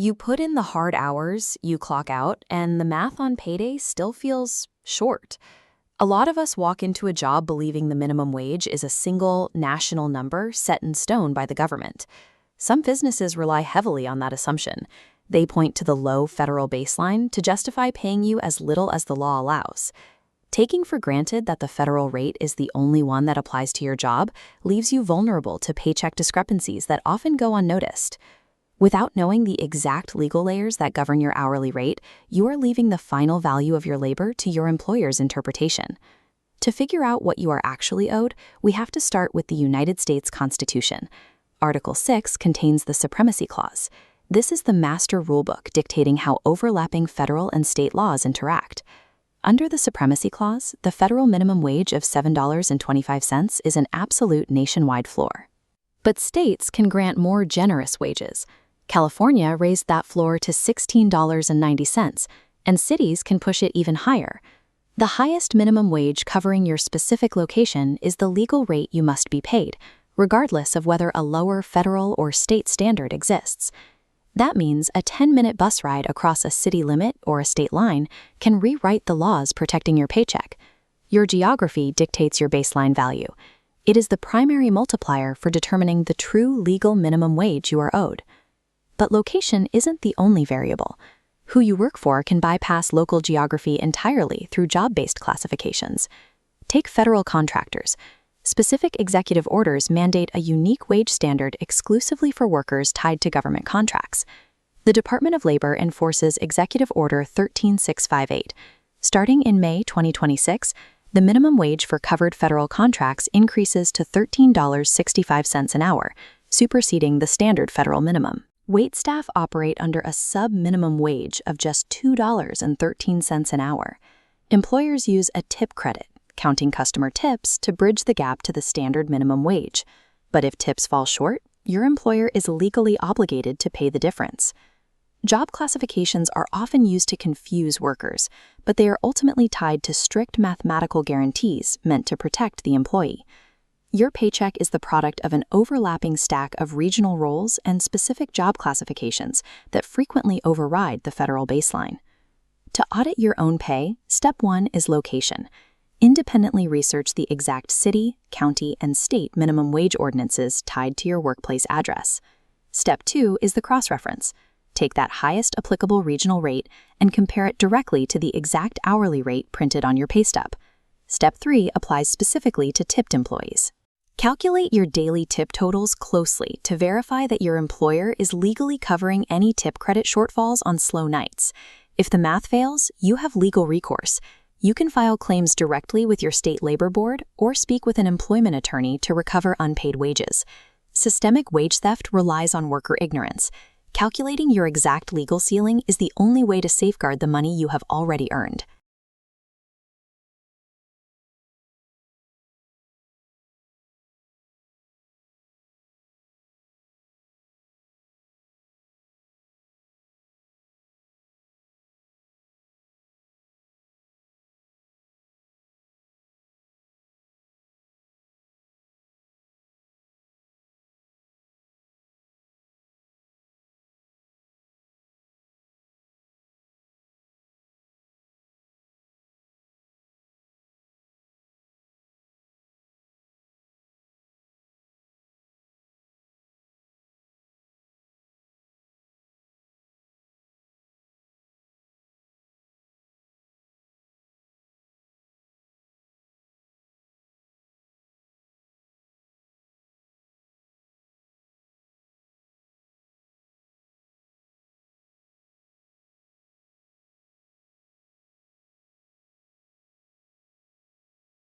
You put in the hard hours, you clock out, and the math on payday still feels short. A lot of us walk into a job believing the minimum wage is a single national number set in stone by the government. Some businesses rely heavily on that assumption. They point to the low federal baseline to justify paying you as little as the law allows. Taking for granted that the federal rate is the only one that applies to your job leaves you vulnerable to paycheck discrepancies that often go unnoticed. Without knowing the exact legal layers that govern your hourly rate, you are leaving the final value of your labor to your employer's interpretation. To figure out what you are actually owed, we have to start with the United States Constitution. Article 6 contains the Supremacy Clause. This is the master rulebook dictating how overlapping federal and state laws interact. Under the Supremacy Clause, the federal minimum wage of $7.25 is an absolute nationwide floor. But states can grant more generous wages. California raised that floor to $16.90, and cities can push it even higher. The highest minimum wage covering your specific location is the legal rate you must be paid, regardless of whether a lower federal or state standard exists. That means a 10-minute bus ride across a city limit or a state line can rewrite the laws protecting your paycheck. Your geography dictates your baseline value. It is the primary multiplier for determining the true legal minimum wage you are owed. But location isn't the only variable. Who you work for can bypass local geography entirely through job-based classifications. Take federal contractors. Specific executive orders mandate a unique wage standard exclusively for workers tied to government contracts. The Department of Labor enforces Executive Order 13658. Starting in May 2026, the minimum wage for covered federal contracts increases to $13.65 an hour, superseding the standard federal minimum. Waitstaff operate under a sub-minimum wage of just $2.13 an hour. Employers use a tip credit, counting customer tips to bridge the gap to the standard minimum wage. But if tips fall short, your employer is legally obligated to pay the difference. Job classifications are often used to confuse workers, but they are ultimately tied to strict mathematical guarantees meant to protect the employee. Your paycheck is the product of an overlapping stack of regional roles and specific job classifications that frequently override the federal baseline. To audit your own pay, step 1 is location. Independently research the exact city, county, and state minimum wage ordinances tied to your workplace address. Step 2 is the cross-reference. Take that highest applicable regional rate and compare it directly to the exact hourly rate printed on your pay stub. Step 3 applies specifically to tipped employees. Calculate your daily tip totals closely to verify that your employer is legally covering any tip credit shortfalls on slow nights. If the math fails, you have legal recourse. You can file claims directly with your state labor board or speak with an employment attorney to recover unpaid wages. Systemic wage theft relies on worker ignorance. Calculating your exact legal ceiling is the only way to safeguard the money you have already earned.